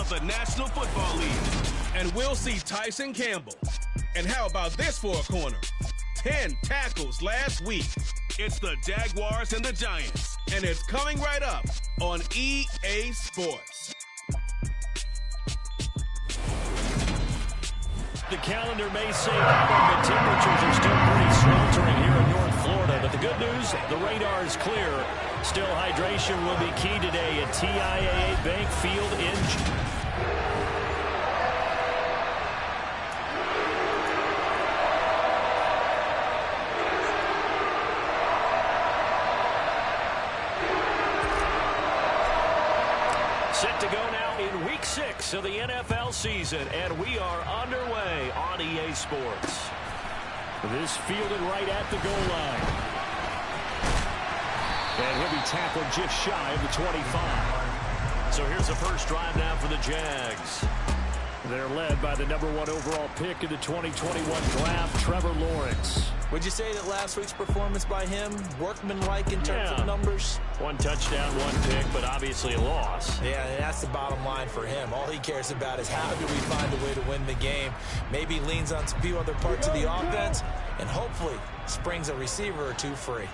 of the National Football League. And we'll see Tyson Campbell. And how about this for a corner? 10 tackles last week. It's the Jaguars and the Giants. And it's coming right up on EA Sports. The calendar may say that the temperatures are still pretty sweltering here in North Florida. But the good news, the radar is clear. Still, hydration will be key today at TIAA Bank Field in set to go now in Week 6 of the NFL season, and we are underway on EA Sports. This fielded right at the goal line. And he'll be tackled just shy of the 25. So here's the first drive now for the Jags. They're led by the #1 overall pick in the 2021 draft, Trevor Lawrence. Would you say that last week's performance by him, workmanlike in terms of numbers? 1 touchdown, 1 pick, but obviously a loss. Yeah, and that's the bottom line for him. All he cares about is how do we find a way to win the game. Maybe leans on a few other parts of the offense, and hopefully springs a receiver or two free.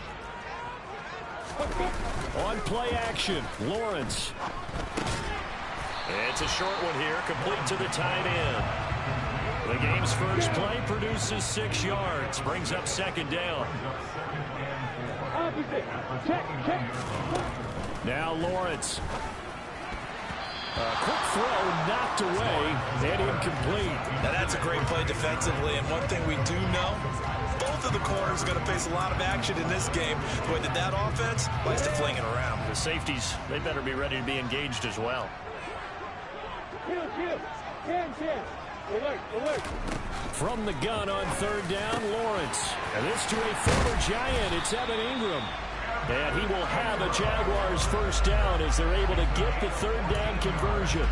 On play action, Lawrence. It's a short one here, complete to the tight end. The game's first play produces 6 yards, brings up second down. Now Lawrence. A quick throw knocked away and incomplete. Now that's a great play defensively, and one thing we do know, both of the corners are going to face a lot of action in this game. The way that offense likes to fling it around. The safeties, they better be ready to be engaged as well. From the gun on third down, Lawrence. And this to a former Giant, it's Evan Ingram. And he will have a Jaguars first down as they're able to get the third down conversion.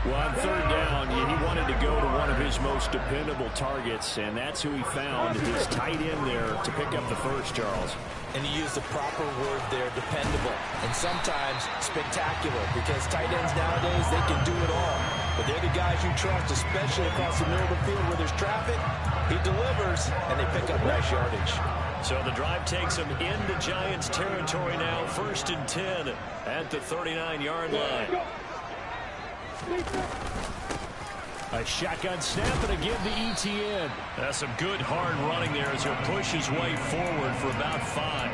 Well, on third down, he wanted to go to one of his most dependable targets, and that's who he found, his tight end there, to pick up the first, Charles. And he used the proper word there, dependable, and sometimes spectacular, because tight ends nowadays, they can do it all. But they're the guys you trust, especially across the middle of the field where there's traffic. He delivers, and they pick up nice yardage. So the drive takes him into Giants territory now, 1st and 10 at the 39-yard line. A shotgun snap and again to ETN. That's some good hard running there as he'll push his way forward for about 5.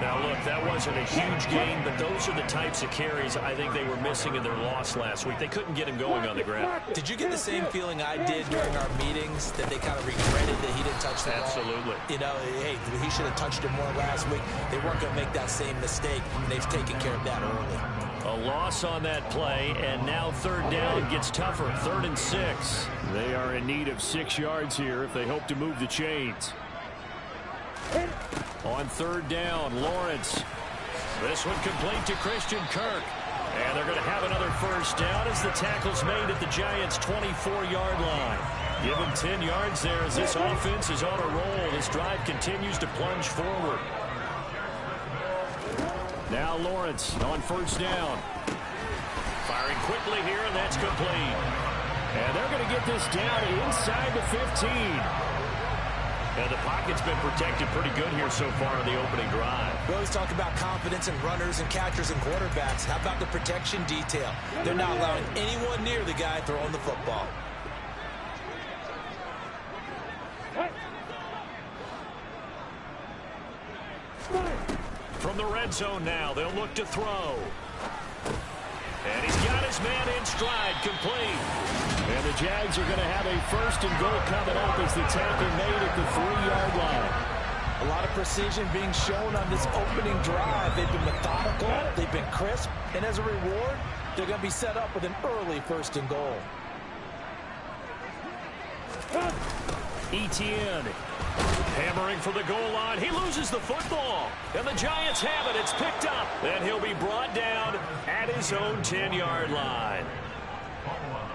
Now look, that wasn't a huge gain, but those are the types of carries I think they were missing in their loss last week. They couldn't get him going on the ground. Did you get the same feeling I did during our meetings, that they kind of regretted that he didn't touch the ball? Absolutely. You know, hey, he should have touched it more last week. They weren't going to make that same mistake, and they've taken care of that early. A loss on that play, and now third down gets tougher. 3rd and 6. They are in need of 6 yards here if they hope to move the chains. On third down, Lawrence. This one complete to Christian Kirk. And they're going to have another first down as the tackle's made at the Giants' 24-yard line. Give him 10 yards there as this offense is on a roll. This drive continues to plunge forward. Now Lawrence on first down. Firing quickly here, and that's complete. And they're going to get this down inside the 15. And the pocket's been protected pretty good here so far in the opening drive. We always talk about confidence in runners and catchers and quarterbacks. How about the protection detail? They're not allowing anyone near the guy throwing the football. From the red zone now, they'll look to throw. And he's got his man in stride, complete. And the Jags are going to have a 1st and goal coming up as the tackle made at the 3-yard line. A lot of precision being shown on this opening drive. They've been methodical, they've been crisp, and as a reward, they're going to be set up with an early 1st and goal. ETN hammering for the goal line. He loses the football. And the Giants have it. It's picked up. And he'll be brought down at his own 10-yard line.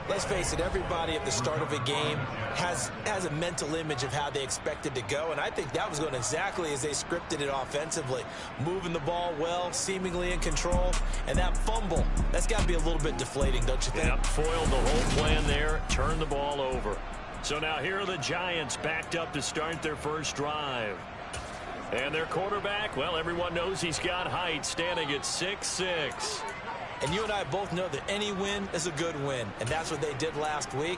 Let's face it, everybody at the start of a game has a mental image of how they expect it to go, and I think that was going exactly as they scripted it offensively. Moving the ball well, seemingly in control, and that fumble, that's got to be a little bit deflating, don't you think? Yep, foiled the whole plan there, turned the ball over. So now here are the Giants backed up to start their first drive. And their quarterback, well, everyone knows he's got height, standing at 6'6". And you and I both know that any win is a good win, and that's what they did last week.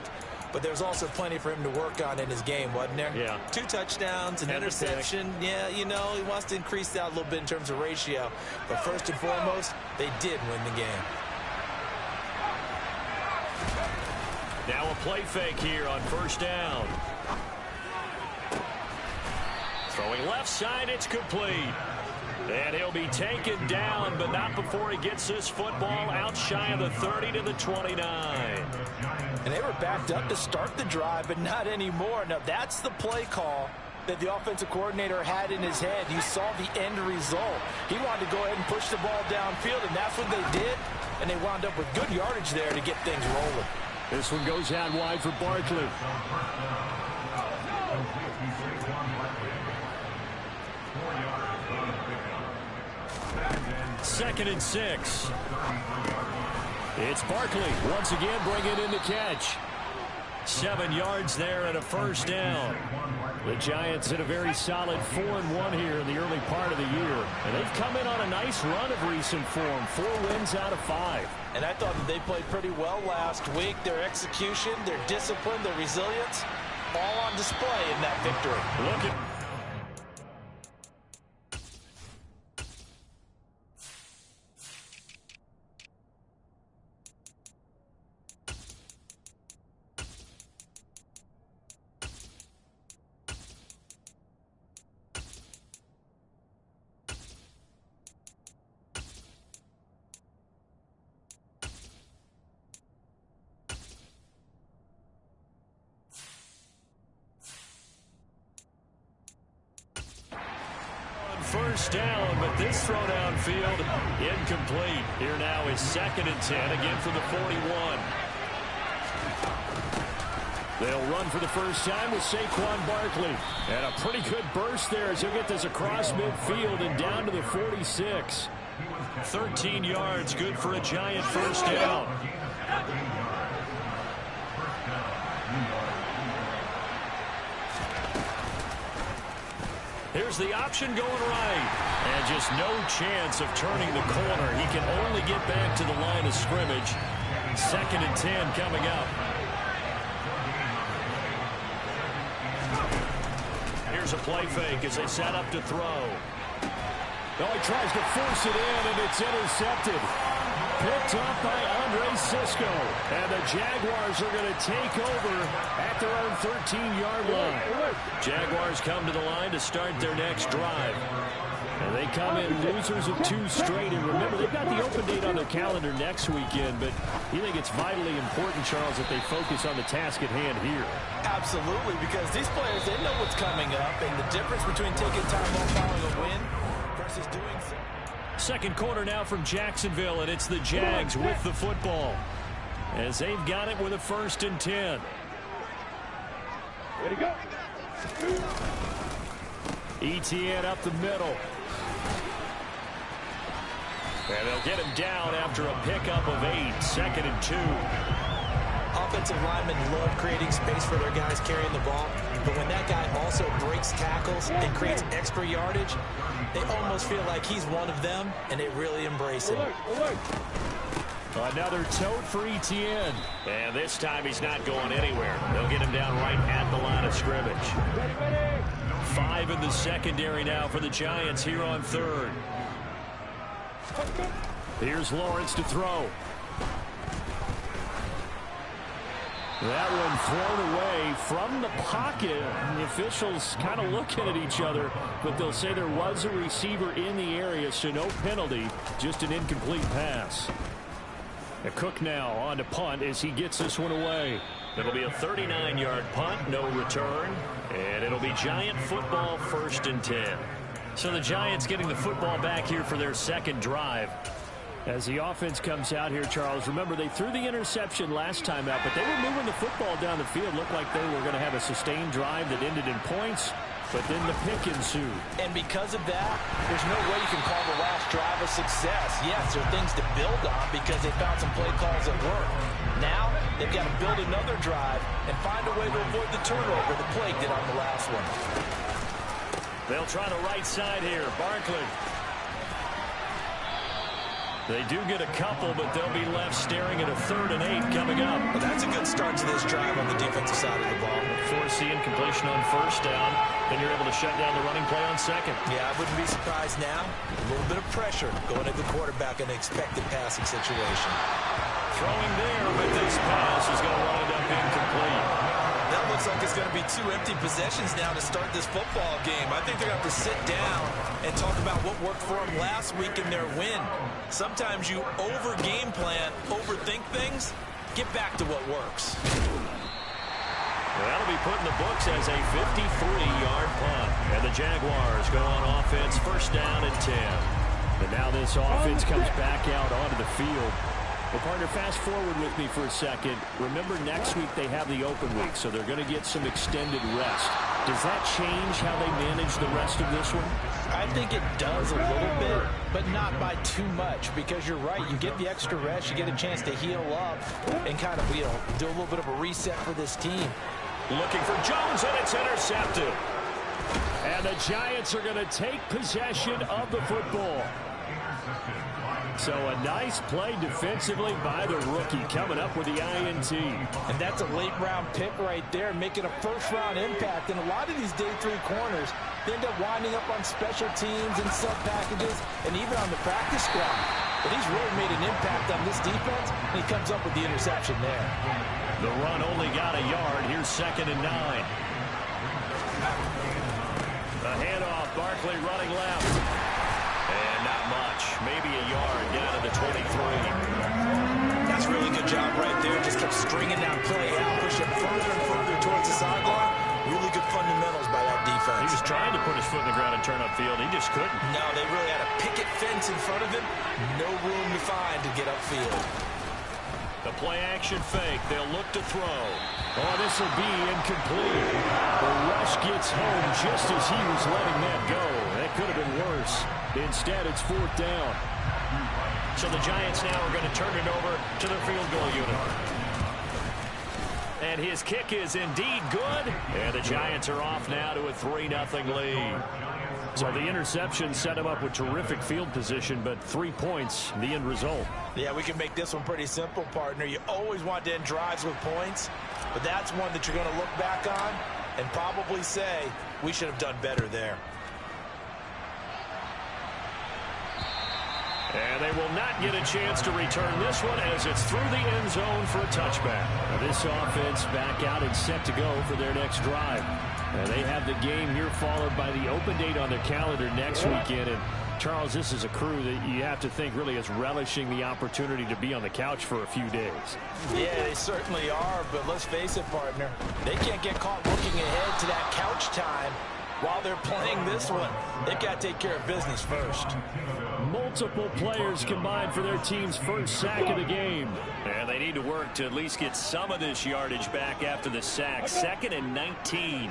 But there's also plenty for him to work on in his game, wasn't there? Yeah. 2 touchdowns, an interception. Yeah, you know, he wants to increase that a little bit in terms of ratio. But first and foremost, they did win the game. Now a play fake here on first down. Throwing left side, it's complete. And he'll be taken down, but not before he gets this football out shy of the 30 to the 29. And they were backed up to start the drive, but not anymore. Now, that's the play call that the offensive coordinator had in his head. You saw the end result. He wanted to go ahead and push the ball downfield, and that's what they did. And they wound up with good yardage there to get things rolling. This one goes out wide for Barkley. Second and 6. It's Barkley once again bringing in the catch. 7 yards there and a first down. The Giants had a very solid 4-1 here in the early part of the year. And they've come in on a nice run of recent form. 4 wins out of 5. And I thought that they played pretty well last week. Their execution, their discipline, their resilience, all on display in that victory. Look at... First down, but this throw downfield incomplete. Here now is 2nd and 10, again for the 41. They'll run for the first time with Saquon Barkley. And a pretty good burst there as he'll get this across midfield and down to the 46. 13 yards, good for a Giant first down. Here's the option going right. And just no chance of turning the corner. He can only get back to the line of scrimmage. 2nd and 10 coming up. Here's a play fake as they set up to throw. Oh, he tries to force it in, and it's intercepted. Picked up by Andre Cisco. And the Jaguars are going to take over at their own 13-yard line. Jaguars come to the line to start their next drive. And they come in losers of 2 straight. And remember, they've got the open date on their calendar next weekend. But you think it's vitally important, Charles, that they focus on the task at hand here. Absolutely, because these players, they know what's coming up. And the difference between taking time off following a win versus doing so. Second quarter now from Jacksonville, and it's the Jags with the football as they've got it with a 1st and 10. Ready to go. ETN up the middle. And they'll get him down after a pickup of 8. 2nd and 2. Offensive linemen love creating space for their guys carrying the ball. But when that guy also breaks tackles and creates extra yardage, they almost feel like he's one of them, and they really embrace him. Another tote for ETN. And this time he's not going anywhere. They'll get him down right at the line of scrimmage. 5 in the secondary now for the Giants here on 3rd. Here's Lawrence to throw. That one thrown away from the pocket. The officials kind of looking at each other, but they'll say there was a receiver in the area, so no penalty, just an incomplete pass. And Cook now on to punt as he gets this one away. It'll be a 39-yard punt, no return, and it'll be Giant football 1st and 10. So the Giants getting the football back here for their second drive. As the offense comes out here, Charles, remember they threw the interception last time out, but they were moving the football down the field. Looked like they were going to have a sustained drive that ended in points, but then the pick ensued. And because of that, there's no way you can call the last drive a success. Yes, there are things to build on because they found some play calls that work. Now, they've got to build another drive and find a way to avoid the turnover the Plague did on the last one. They'll try the right side here. Barkley. They do get a couple, but they'll be left staring at a 3rd and 8 coming up. Well, that's a good start to this drive on the defensive side of the ball. Force the incompletion on 1st down, then you're able to shut down the running play on 2nd. Yeah, I wouldn't be surprised now. A little bit of pressure going at the quarterback in an expected passing situation. Throwing there with this pass is going to wind up incomplete. That looks like it's going to be 2 empty possessions now to start this football game. I think they're going to have to sit down and talk about what worked for them last week in their win. Sometimes you over-game plan, overthink things. Get back to what works. Well, that'll be put in the books as a 53-yard punt. And the Jaguars go on offense, 1st down and 10. And now this offense comes back out onto the field. Well, partner, fast forward with me for a second. Remember, next week they have the open week, so they're going to get some extended rest. Does that change how they manage the rest of this one? I think it does a little bit, but not by too much, because you're right. You get the extra rest, you get a chance to heal up and kind of, do a little bit of a reset for this team. Looking for Jones, and it's intercepted. And the Giants are going to take possession of the football. So a nice play defensively by the rookie coming up with the INT. And that's a late-round pick right there, making a first-round impact. And a lot of these day 3 corners, they end up winding up on special teams and sub-packages and even on the practice squad. But he's really made an impact on this defense, and he comes up with the interception there. The run only got a yard. Here's 2nd and 9. The handoff, Barkley running left. And not much, maybe a yard down to the 23. That's a really good job right there. Just kept stringing that play out, pushing further and further towards the sideline. Really good fundamentals by that defense. He was trying to put his foot in the ground and turn upfield. He just couldn't. No, they really had a picket fence in front of him. No room to find to get upfield. The play action fake. They'll look to throw. Oh, this will be incomplete. The rush gets home just as he was letting that go. That could have been worse. Instead, it's 4th down. So the Giants now are going to turn it over to their field goal unit. And his kick is indeed good. And the Giants are off now to a 3-0 lead. So the interception set him up with terrific field position, but 3 points, the end result. Yeah, we can make this one pretty simple, partner. You always want to end drives with points, but that's one that you're going to look back on and probably say, we should have done better there. And they will not get a chance to return this one as it's through the end zone for a touchback. Now this offense back out and set to go for their next drive. Now they have the game here followed by the open date on their calendar next weekend. And Charles, this is a crew that you have to think really is relishing the opportunity to be on the couch for a few days. Yeah, they certainly are, but let's face it, partner. They can't get caught looking ahead to that couch time while they're playing this one. They've got to take care of business first. Multiple players combined for their team's first sack of the game. And they need to work to at least get some of this yardage back after the sack. 2nd and 19.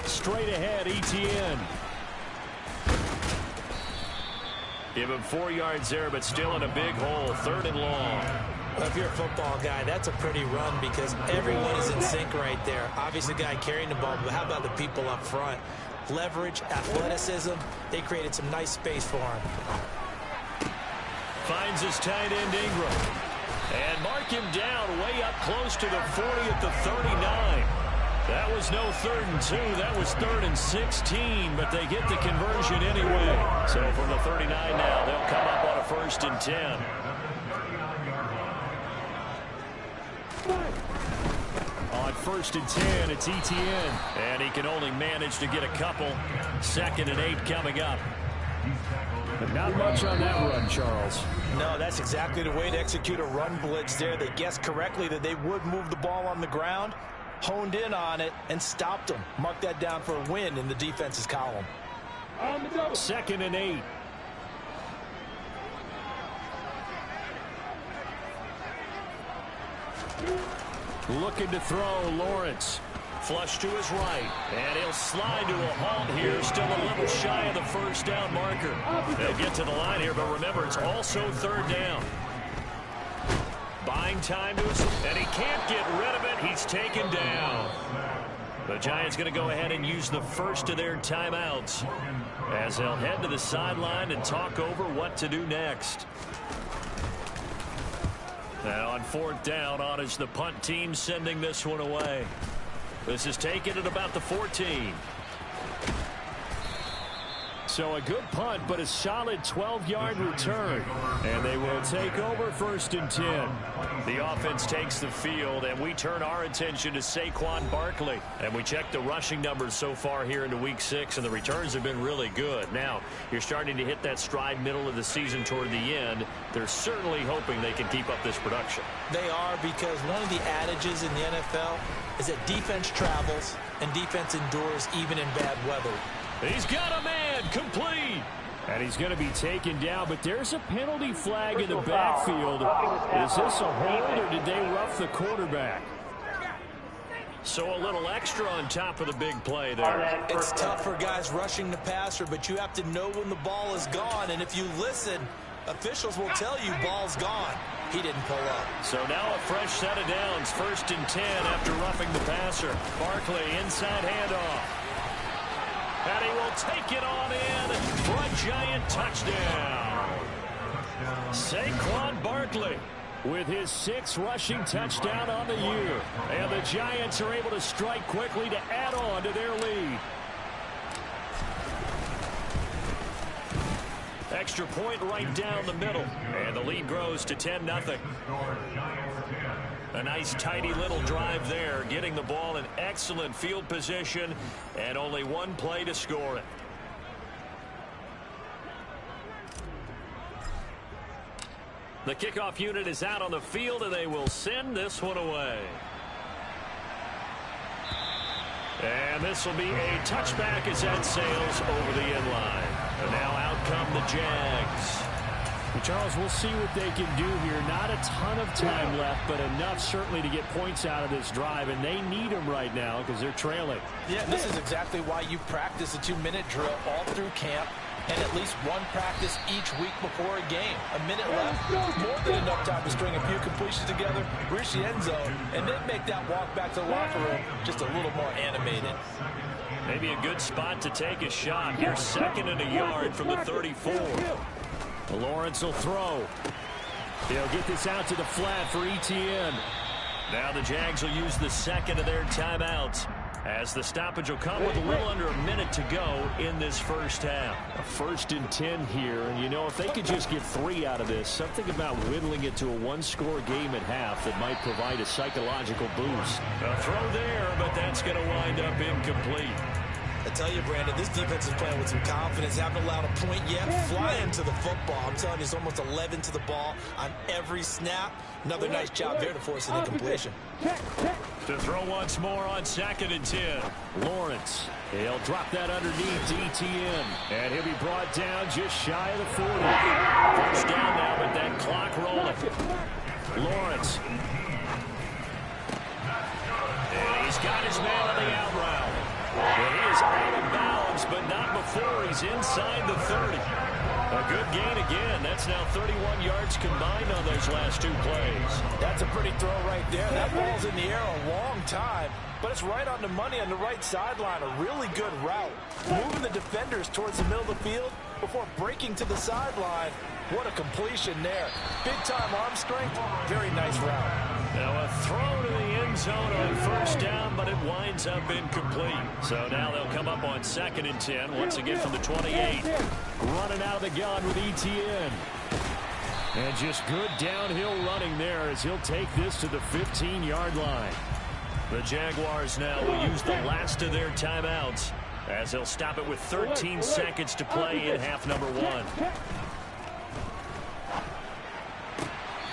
Straight ahead, ETN. Give him 4 yards there, but still in a big hole. 3rd and long. Well, if you're a football guy, that's a pretty run because everyone is in sync right there. Obviously, the guy carrying the ball, but how about the people up front? Leverage, athleticism, they created some nice space for him. Finds his tight end Ingram. And mark him down way up close to the 40 at the 39. That was no 3rd and 2. That was 3rd and 16, but they get the conversion anyway. So from the 39 now, they'll come up on a 1st and 10. On 1st and 10, it's ETN. And he can only manage to get a couple. 2nd and 8 coming up. But not much on that run, Charles. No, that's exactly the way to execute a run blitz there. They guessed correctly that they would move the ball on the ground, honed in on it, and stopped them. Mark that down for a win in the defense's column. 2nd and 8. Looking to throw, Lawrence. Flush to his right, and he'll slide to a halt here, still a little shy of the first down marker. They'll get to the line here, but remember, it's also third down. Buying time to us, and he can't get rid of it. He's taken down. The Giants going to go ahead and use the first of their timeouts as they'll head to the sideline and talk over what to do next. Now on fourth down, on is the punt team sending this one away. This is taken at about the 14. So a good punt, but a solid 12-yard return. And they will take over first and 10. The offense takes the field, and we turn our attention to Saquon Barkley. And we check the rushing numbers so far here into Week 6, and the returns have been really good. Now, you're starting to hit that stride middle of the season toward the end. They're certainly hoping they can keep up this production. They are, because one of the adages in the NFL is that defense travels and defense endures even in bad weather. He's got a man, complete. And he's going to be taken down, but there's a penalty flag in the backfield. Is this a hold, or did they rough the quarterback? So a little extra on top of the big play there. It's tough for guys rushing the passer, but you have to know when the ball is gone. And if you listen, officials will tell you ball's gone. He didn't pull up. So now a fresh set of downs. First and 10 after roughing the passer. Barkley inside handoff. And he will take it on in for a Giant touchdown. Saquon Barkley with his 6th rushing touchdown on the year. And the Giants are able to strike quickly to add on to their lead. Extra point right down the middle. And the lead grows to 10-0. A nice, tidy little drive there, getting the ball in excellent field position, and only one play to score it. The kickoff unit is out on the field, and they will send this one away. And this will be a touchback as that sails over the end line. And now out come the Jags. Charles, we'll see what they can do here. Not a ton of time left, but enough certainly to get points out of this drive, and they need them right now because they're trailing. Yeah, this is exactly why you practice a 2-minute drill all through camp and at least one practice each week before a game. A minute left, more than enough time to string a few completions together, reach the end zone, and then make that walk back to the locker room just a little more animated. Maybe a good spot to take a shot. Here's 2nd and a yard from the 34. Lawrence will throw. He'll get this out to the flat for Etienne. Now the Jags will use the 2nd of their timeouts as the stoppage will come with a little under a minute to go in this first half. A 1st and 10 here, and you know, if they could just get 3 out of this, something about whittling it to a one-score game at half that might provide a psychological boost. A throw there, but that's going to wind up incomplete. I tell you, Brandon, this defense is playing with some confidence. Haven't allowed a point yet. Flying to the football. I'm telling you, it's almost 11 to the ball on every snap. Another nice job there to force an incompletion. To throw once more on 2nd and 10. Lawrence. He'll drop that underneath to Etienne. And he'll be brought down just shy of the 40. First down now, but that clock rolling. Lawrence. And he's got his man on the out route. Well, he is out of bounds, but not before he's inside the 30. A good gain again. That's now 31 yards combined on those last 2 plays. That's a pretty throw right there. That ball's in the air a long time, but it's right on the money on the right sideline. A really good route. Moving the defenders towards the middle of the field before breaking to the sideline. What a completion there. Big-time arm strength. Very nice route. Now a throw to the end zone on first down, but it winds up incomplete. So now they'll come up on 2nd and 10, once again from the 28. Running out of the gun with Etienne. And just good downhill running there as he'll take this to the 15-yard line. The Jaguars now will use the last of their timeouts as they'll stop it with 13 seconds to play in half number 1.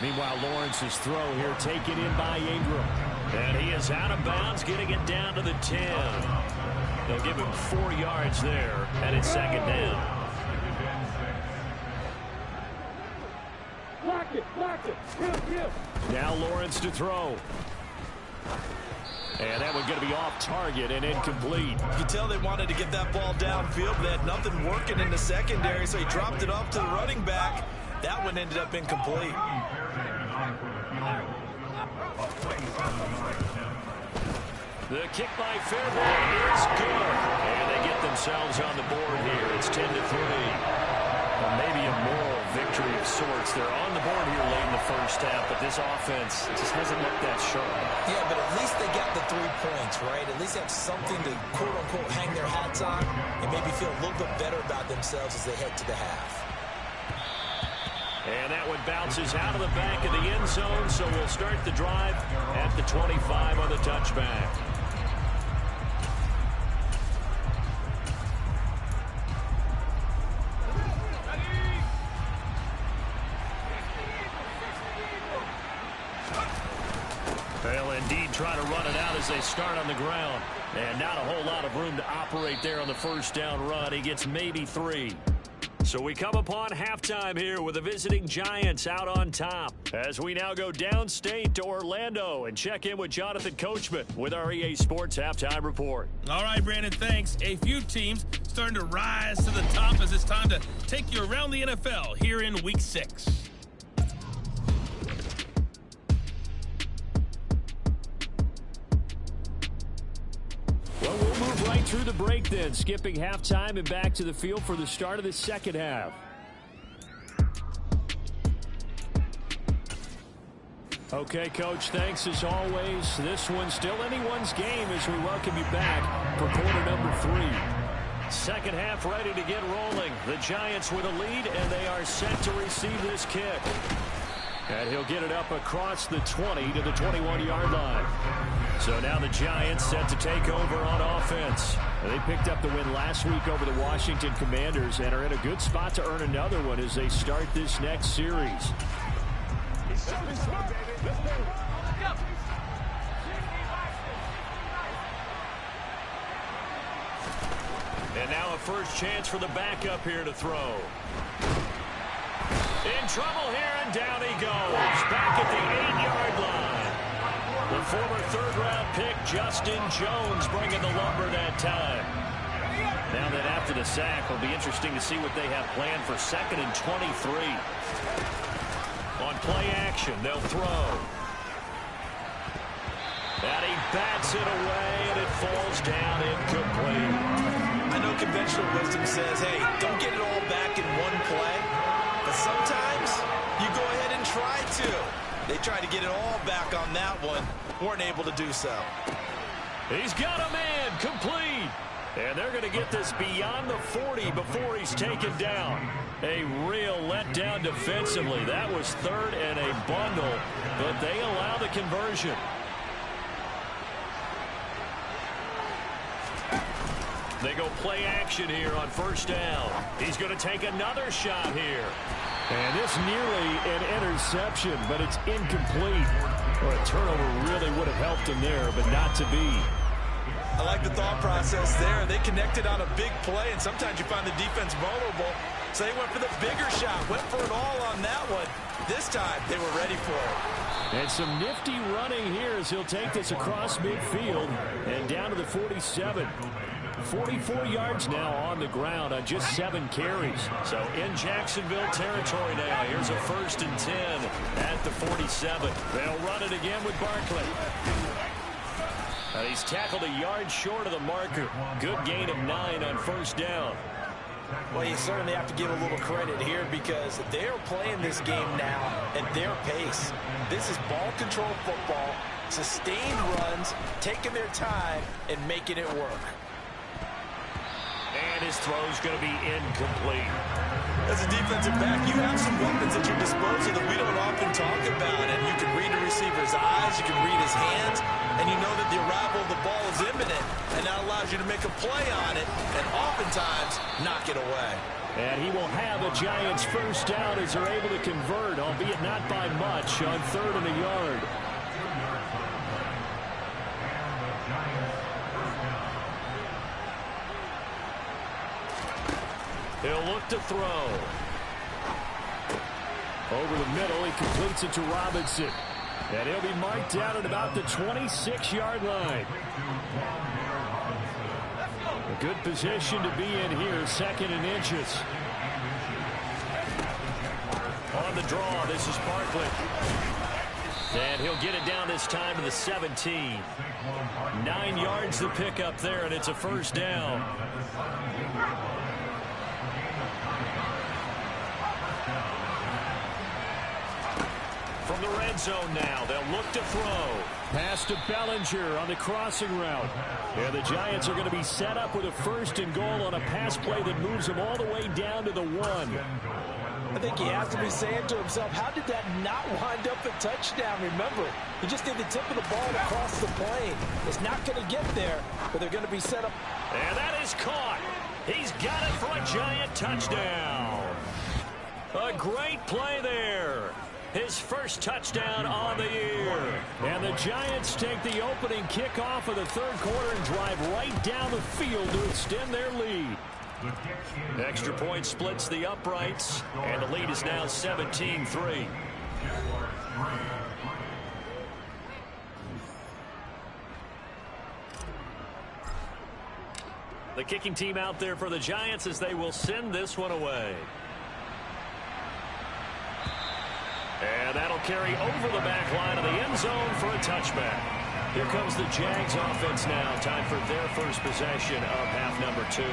Meanwhile, Lawrence's throw here taken in by Ingram. And he is out of bounds, getting it down to the 10. They'll give him 4 yards there, and it's 2nd down. Now Lawrence to throw. And that one's going to be off target and incomplete. You can tell they wanted to get that ball downfield, but they had nothing working in the secondary, so he dropped it off to the running back. That one ended up incomplete. The kick by Fairbairn is good. And they get themselves on the board here. It's 10-3. Well, maybe a moral victory of sorts. They're on the board here late in the first half, but this offense just hasn't looked that sharp. Yeah, but at least they got the 3 points, right? At least they have something to, quote-unquote, hang their hats on and maybe feel a little bit better about themselves as they head to the half. And that one bounces out of the back of the end zone, so we'll start the drive at the 25 on the touchback. They'll indeed try to run it out as they start on the ground. And not a whole lot of room to operate there on the first down run. He gets maybe 3. So we come upon halftime here with the visiting Giants out on top. As we now go downstate to Orlando and check in with Jonathan Coachman with our EA Sports Halftime Report. All right, Brandon, thanks. A few teams starting to rise to the top as it's time to take you around the NFL here in Week 6. Well, we'll move right through the break then, skipping halftime and back to the field for the start of the second half. Okay, Coach, thanks as always. This one's still anyone's game as we welcome you back for quarter number 3. Second half ready to get rolling. The Giants with a lead, and they are set to receive this kick. And he'll get it up across the 20 to the 21-yard line. So now the Giants set to take over on offense. They picked up the win last week over the Washington Commanders and are in a good spot to earn another one as they start this next series. And now a first chance for the backup here to throw. In trouble here, and down he goes. Back at the 8-yard line. The former third-round pick, Justin Jones, bringing the lumber that time. Now that after the sack, it'll be interesting to see what they have planned for 2nd and 23. On play action, they'll throw. And he bats it away, and it falls down incomplete. I know conventional wisdom says, hey, don't get it all back in one play. But sometimes you go ahead and try to. They tried to get it all back on that one. Weren't able to do so. He's got a man complete. And they're going to get this beyond the 40 before he's taken down. A real letdown defensively. That was 3rd and a bundle, but they allow the conversion. They go play action here on first down. He's going to take another shot here. And this nearly an interception, but it's incomplete. Well, a turnover really would have helped him there, but not to be. I like the thought process there. They connected on a big play, and sometimes you find the defense vulnerable. So they went for the bigger shot, went for it all on that one. This time, they were ready for it. And some nifty running here as he'll take this across midfield and down to the 47. 44 yards now on the ground on just 7 carries. So in Jacksonville territory now. Here's a 1st and 10 at the 47. They'll run it again with Barkley. He's tackled a yard short of the marker. Good gain of 9 on first down. Well, you certainly have to give a little credit here because they're playing this game now at their pace. This is ball control football, sustained runs, taking their time, and making it work. And his throw's going to be incomplete. As a defensive back, you have some weapons at your disposal that we don't often talk about. And you can read the receiver's eyes, you can read his hands, and you know that the arrival of the ball is imminent. And that allows you to make a play on it and oftentimes knock it away. And he will have a Giants first down as they're able to convert, albeit not by much, on 3rd and a yard. He'll look to throw. Over the middle, he completes it to Robinson. And he'll be marked down at about the 26-yard line. A good position to be in here, 2nd and inches. On the draw, this is Barkley. And he'll get it down this time to the 17. 9 yards to pick up there, and it's a first down. From the red zone now, they'll look to throw. Pass to Bellinger on the crossing route. And the Giants are going to be set up with a 1st and goal on a pass play that moves them all the way down to the 1. I think he has to be saying to himself, how did that not wind up a touchdown? Remember, he just did the tip of the ball across the plane. It's not going to get there, but they're going to be set up. And that is caught. He's got it for a Giant touchdown. A great play there. His first touchdown on the year. And the Giants take the opening kickoff of the 3rd quarter and drive right down the field to extend their lead. Extra point splits the uprights, and the lead is now 17-3. The kicking team out there for the Giants as they will send this one away. And that'll carry over the back line of the end zone for a touchback. Here comes the Jags offense now. Time for their first possession of half number 2.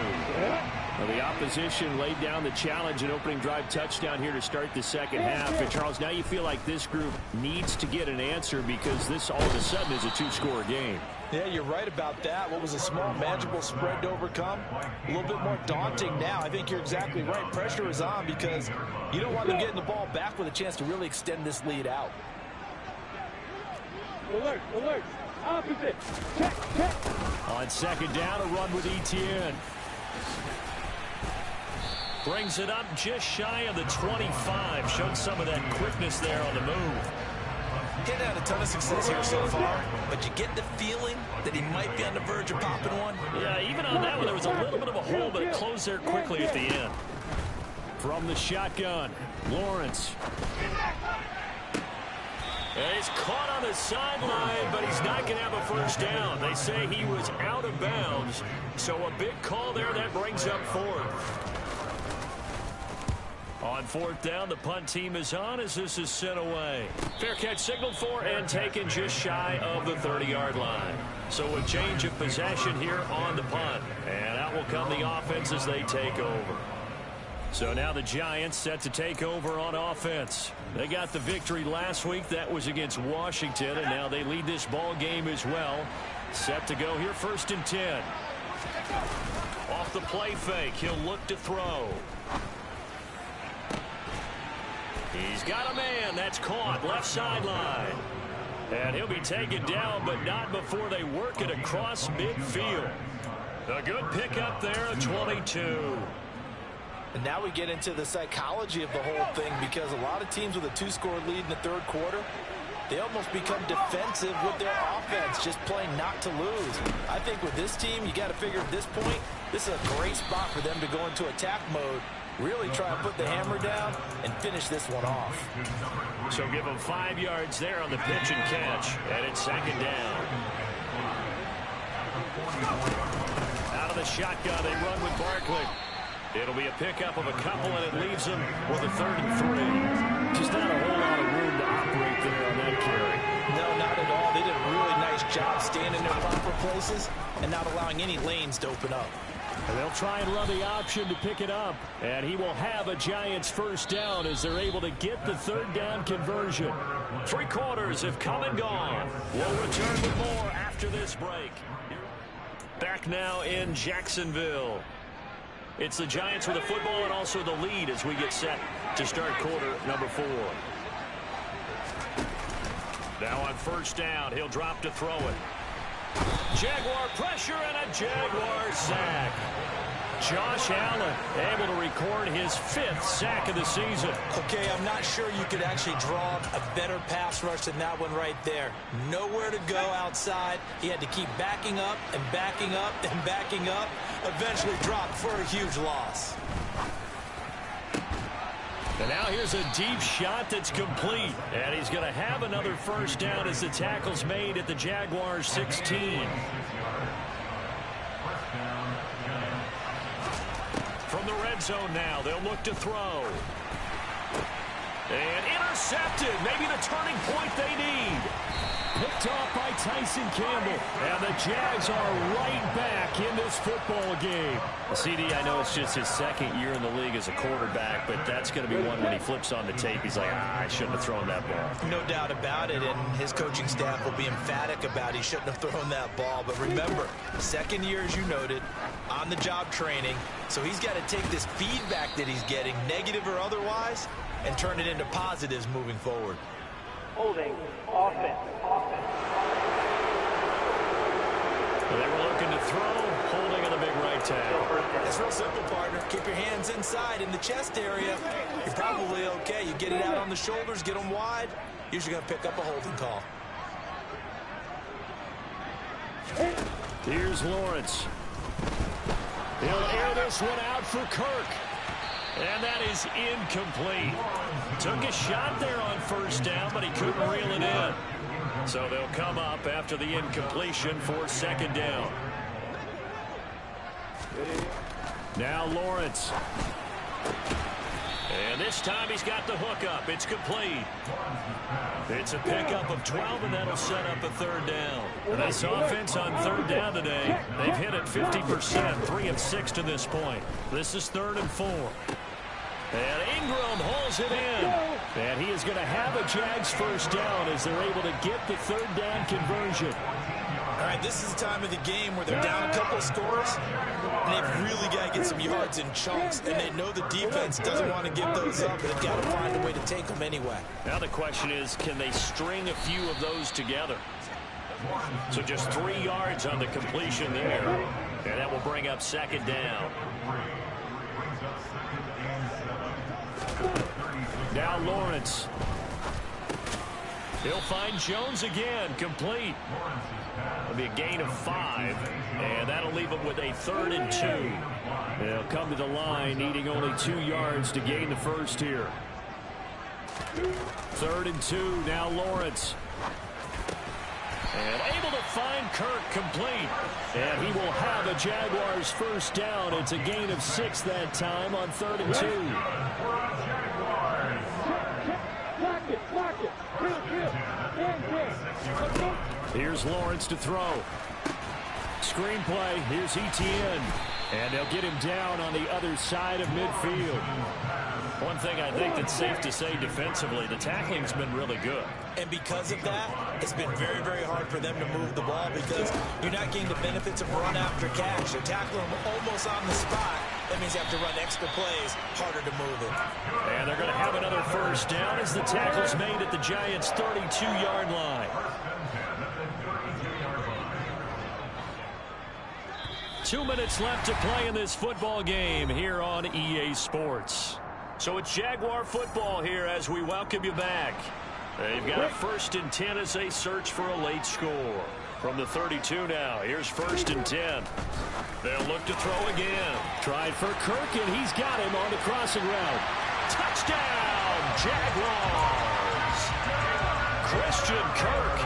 Well, the opposition laid down the challenge and opening drive touchdown here to start the 2nd half. And, Charles, now you feel like this group needs to get an answer because this all of a sudden is a 2-score game. Yeah, you're right about that. What was a small, manageable spread to overcome? A little bit more daunting now. I think you're exactly right. Pressure is on because you don't want them getting the ball back with a chance to really extend this lead out. Alert, alert. Opposite. Check, check. On 2nd down, a run with Etienne. Brings it up just shy of the 25. Showed some of that quickness there on the move. He's had a ton of success here so far, but you get the feeling that he might be on the verge of popping one. Yeah, even on that one, there was a little bit of a hole, but it closed there quickly at the end. From the shotgun, Lawrence. And he's caught on the sideline, but he's not going to have a first down. They say he was out of bounds, so a big call there that brings up 4th. On 4th down, the punt team is on as this is sent away. Fair catch signaled for and taken just shy of the 30-yard line. So a change of possession here on the punt. And out will come the offense as they take over. So now the Giants set to take over on offense. They got the victory last week. That was against Washington, and now they lead this ball game as well. Set to go here, 1st and 10. Off the play fake, he'll look to throw. He's got a man. That's caught. Left sideline. And he'll be taken down, but not before they work it across midfield. A good pickup there of 22. And now we get into the psychology of the whole thing because a lot of teams with a 2-score lead in the 3rd quarter, they almost become defensive with their offense, just playing not to lose. I think with this team, you got to figure at this point, this is a great spot for them to go into attack mode, really try and put the hammer down and finish this one off. So give them 5 yards there on the pitch and catch, and it's 2nd down. Out of the shotgun, they run with Barkley. It'll be a pickup of a couple, and it leaves them with a 3rd and 3. Just not a whole lot of room to operate there on that carry. No, not at all. They did a really nice job staying in their proper places and not allowing any lanes to open up. And they'll try and run the option to pick it up. And he will have a Giants first down as they're able to get the 3rd down conversion. 3 quarters have come and gone. We'll return with more after this break. Back now in Jacksonville. It's the Giants with the football and also the lead as we get set to start quarter number 4. Now on 1st down, he'll drop to throw it. Jaguar pressure and a Jaguar sack. Josh Allen able to record his 5th sack of the season. Okay, I'm not sure you could actually draw a better pass rush than that one right there. Nowhere to go outside. He had to keep backing up and backing up and backing up. Eventually dropped for a huge loss. And now here's a deep shot that's complete. And he's going to have another first down as the tackle's made at the Jaguars 16. From the red zone now, they'll look to throw. And intercepted. Maybe the turning point they need. Picked off by Tyson Campbell. And the Jags are right back in this football game. CD, I know it's just his second year in the league as a quarterback, but that's going to be one when he flips on the tape. He's like, I shouldn't have thrown that ball. No doubt about it, and his coaching staff will be emphatic about he shouldn't have thrown that ball. But remember, second year, as you noted, on-the-job training. So he's got to take this feedback that he's getting, negative or otherwise, and turn it into positives moving forward. Holding, offense. They were looking to throw, holding on the big right tackle. It's real simple, partner. Keep your hands inside in the chest area. You're probably okay. You get it out on the shoulders, get them wide. Usually going to pick up a holding call. Here's Lawrence. He'll air this one out for Kirk. And that is incomplete. Took a shot there on first down, but he couldn't reel it in. So they'll come up after the incompletion for second down. Now Lawrence. And this time he's got the hook up. It's complete. It's a pickup of 12, and that'll set up a third down. And this offense on third down today, they've hit it 50%, 3 of 6 to this point. This is 3rd and 4. And Ingram hauls it in. And he is going to have a Jags first down as they're able to get the third down conversion. All right, this is the time of the game where they're down a couple of scores, and they've really got to get some yards in chunks, and they know the defense doesn't want to give those up, but they've got to find a way to take them anyway. Now the question is, can they string a few of those together? So just 3 yards on the completion there, and that will bring up second down. Now Lawrence. He'll find Jones again, complete. It'll be a gain of 5, and that'll leave him with a 3rd and 2. They'll come to the line, needing only 2 yards to gain the first here. 3rd and 2, now Lawrence. And able to find Kirk, complete. And he will have a Jaguars first down. It's a gain of 6 that time on 3rd and 2. Here's Lawrence to throw. Screenplay. Here's Etienne. And they'll get him down on the other side of midfield. One thing I think that's safe to say defensively, the tackling's been really good. And because of that, it's been very, very hard for them to move the ball because you're not getting the benefits of run after catch. You're tackling them almost on the spot. That means you have to run extra plays, harder to move it. And they're going to have another first down as the tackle's made at the Giants' 32-yard line. 2 minutes left to play in this football game here on EA Sports. So it's Jaguar football here as we welcome you back. They've got a 1st and 10 as they search for a late score. From the 32 now, here's 1st and 10. They'll look to throw again. Tried for Kirk, and he's got him on the crossing route. Touchdown, Jaguars! Christian Kirk,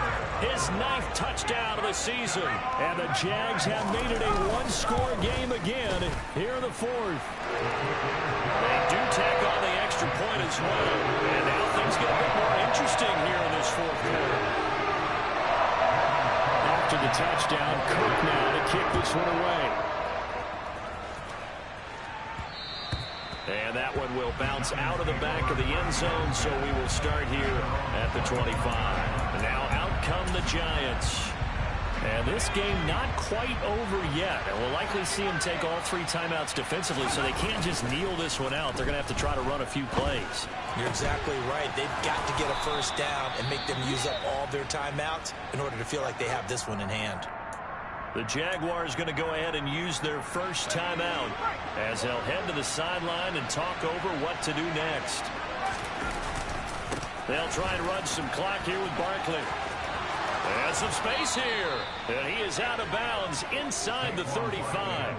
his 9th touchdown of the season. And the Jags have made it a one-score game again here in the 4th. They do tack on the extra point as well. And now things get a bit more interesting here in this 4th quarter. After the touchdown, Kirk now to kick this one away. And that one will bounce out of the back of the end zone, so we will start here at the 25. And now out come the Giants. And this game not quite over yet. And we'll likely see them take all 3 timeouts defensively, so they can't just kneel this one out. They're going to have to try to run a few plays. You're exactly right. They've got to get a first down and make them use up all their timeouts in order to feel like they have this one in hand. The Jaguars going to go ahead and use their first timeout as they'll head to the sideline and talk over what to do next. They'll try and run some clock here with Barkley. And some space here. And he is out of bounds inside the 35.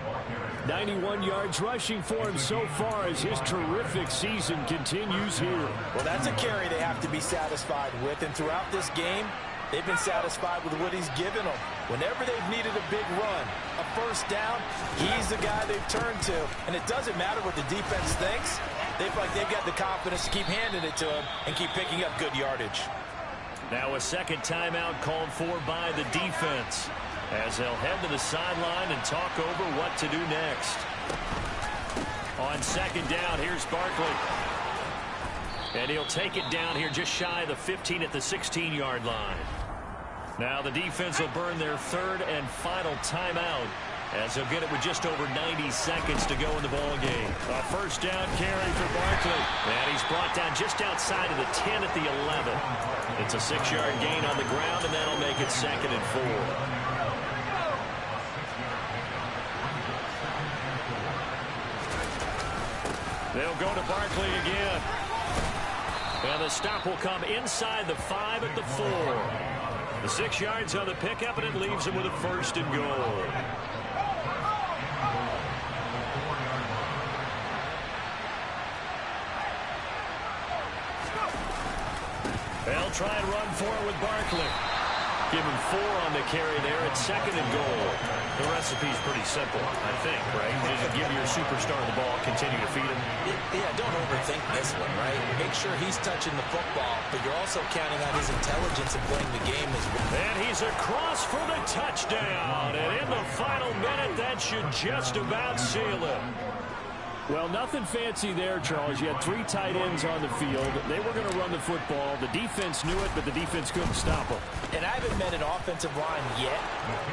91 yards rushing for him so far as his terrific season continues here. Well, that's a carry they have to be satisfied with, and throughout this game, they've been satisfied with what he's given them. Whenever they've needed a big run, a first down, he's the guy they've turned to. And it doesn't matter what the defense thinks. They feel like they've got the confidence to keep handing it to him and keep picking up good yardage. Now a second timeout called for by the defense, as they'll head to the sideline and talk over what to do next. On second down, here's Barkley. And he'll take it down here just shy of the 15 at the 16-yard line. Now the defense will burn their third and final timeout, as they'll get it with just over 90 seconds to go in the ballgame. A first down carry for Barkley. And he's brought down just outside of the 10 at the 11. It's a 6-yard gain on the ground, and that'll make it 2nd and 4. They'll go to Barkley again. And the stop will come inside the 5 at the 4. The 6 yards on the pickup, and it leaves him with a 1st and goal. They'll try and run for it with Barkley. Give him 4 on the carry there at 2nd and goal. The recipe's pretty simple, I think, right? Just give your superstar the ball, continue to feed him. Yeah, don't overthink this one, right? Make sure he's touching the football, but you're also counting on his intelligence in playing the game as well. And he's across for the touchdown. And in the final minute, that should just about seal it. Well, nothing fancy there, Charles. You had 3 tight ends on the field. They were going to run the football. The defense knew it, but the defense couldn't stop them. And I haven't met an offensive line yet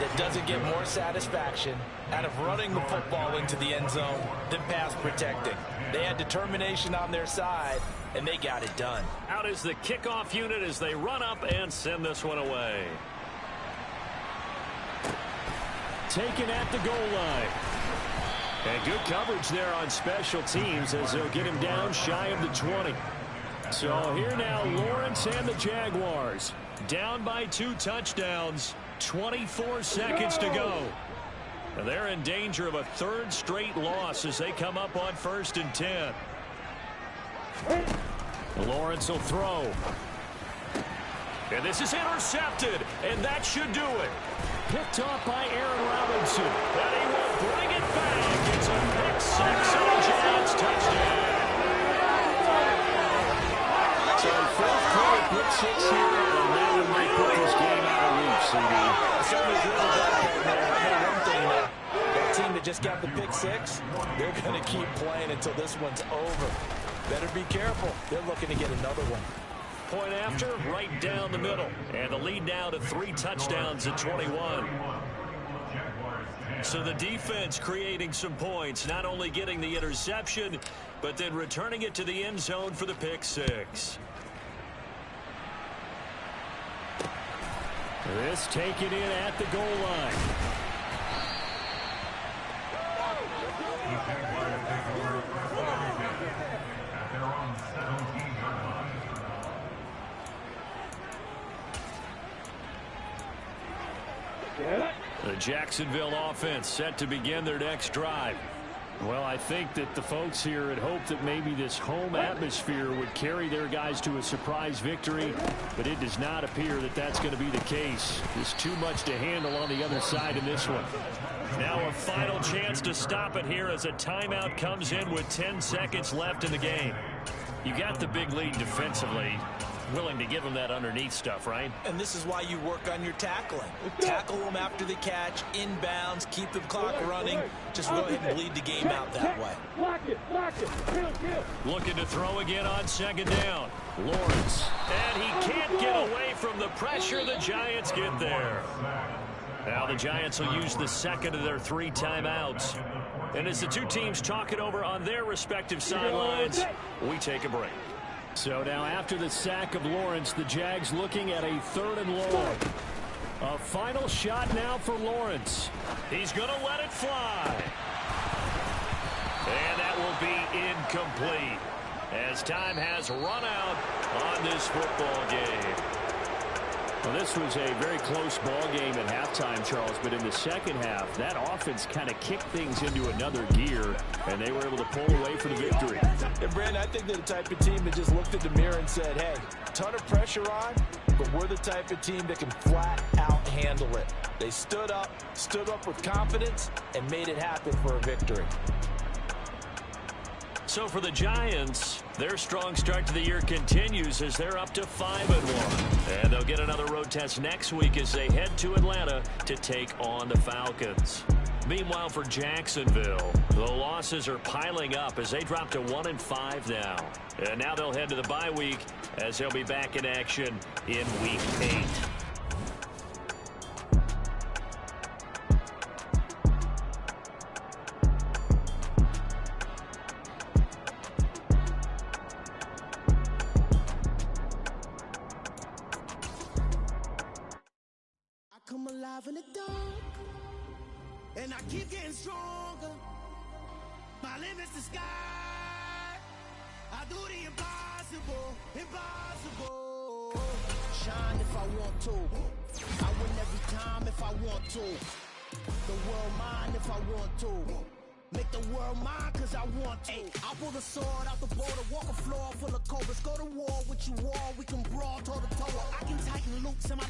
that doesn't get more satisfaction out of running the football into the end zone than pass protecting. They had determination on their side, and they got it done. Out is the kickoff unit as they run up and send this one away. Taken at the goal line. And good coverage there on special teams as they'll get him down shy of the 20. So here now, Lawrence and the Jaguars down by 2 touchdowns, 24 seconds to go. And they're in danger of a 3rd straight loss as they come up on 1st and 10. Lawrence will throw. And this is intercepted, and that should do it. Picked off by Aaron Robinson. And he will bring it back. It's a pick 6 and a Giants touchdown. So 4th quarter pick 6 here, and that one might put this game out of reach, CD. Certainly good with that right there. I know one thing, that team that just got the pick 6, they're going to keep playing until this one's over. Better be careful. They're looking to get another one. Point after, right down the middle. And the lead now to 3 touchdowns at 21. So the defense creating some points, not only getting the interception, but then returning it to the end zone for the pick 6. This taken in at the goal line. The Jacksonville offense set to begin their next drive. Well, I think that the folks here had hoped that maybe this home atmosphere would carry their guys to a surprise victory, but it does not appear that that's going to be the case. There's too much to handle on the other side in this one. Now a final chance to stop it here as a timeout comes in with 10 seconds left in the game. You got the big lead defensively. Willing to give them that underneath stuff, right? And this is why you work on your tackling. Tackle them after the catch, inbounds, keep the clock running. Just go ahead and bleed the game out that way. Looking to throw again on 2nd down. Lawrence. And he can't get away from the pressure. The Giants get there. Now the Giants will use the 2nd of their 3 timeouts. And as the 2 teams talk it over on their respective sidelines, we take a break. So now after the sack of Lawrence, the Jags looking at a 3rd and long. A final shot now for Lawrence. He's going to let it fly. And that will be incomplete as time has run out on this football game. Well, this was a very close ball game at halftime, Charles, but in the second half, that offense kind of kicked things into another gear, and they were able to pull away for the victory. And, Brandon, I think they're the type of team that just looked at the mirror and said, hey, ton of pressure on, but we're the type of team that can flat out handle it. They stood up with confidence, and made it happen for a victory. So for the Giants, their strong start to the year continues as they're up to 5-1. And they'll get another road test next week as they head to Atlanta to take on the Falcons. Meanwhile, for Jacksonville, the losses are piling up as they drop to 1-5 now. And now they'll head to the bye week as they'll be back in action in Week 8. Come alive in the dark, and I keep getting stronger. My limit's the sky. I do the impossible, impossible. Shine if I want to. I win every time if I want to. The world mine if I want to. Make the world mine cause I want to. I pull the sword out the border, walk a floor full of cobras. Go to war with you all, we can brawl toe to toe. I can tighten loops in my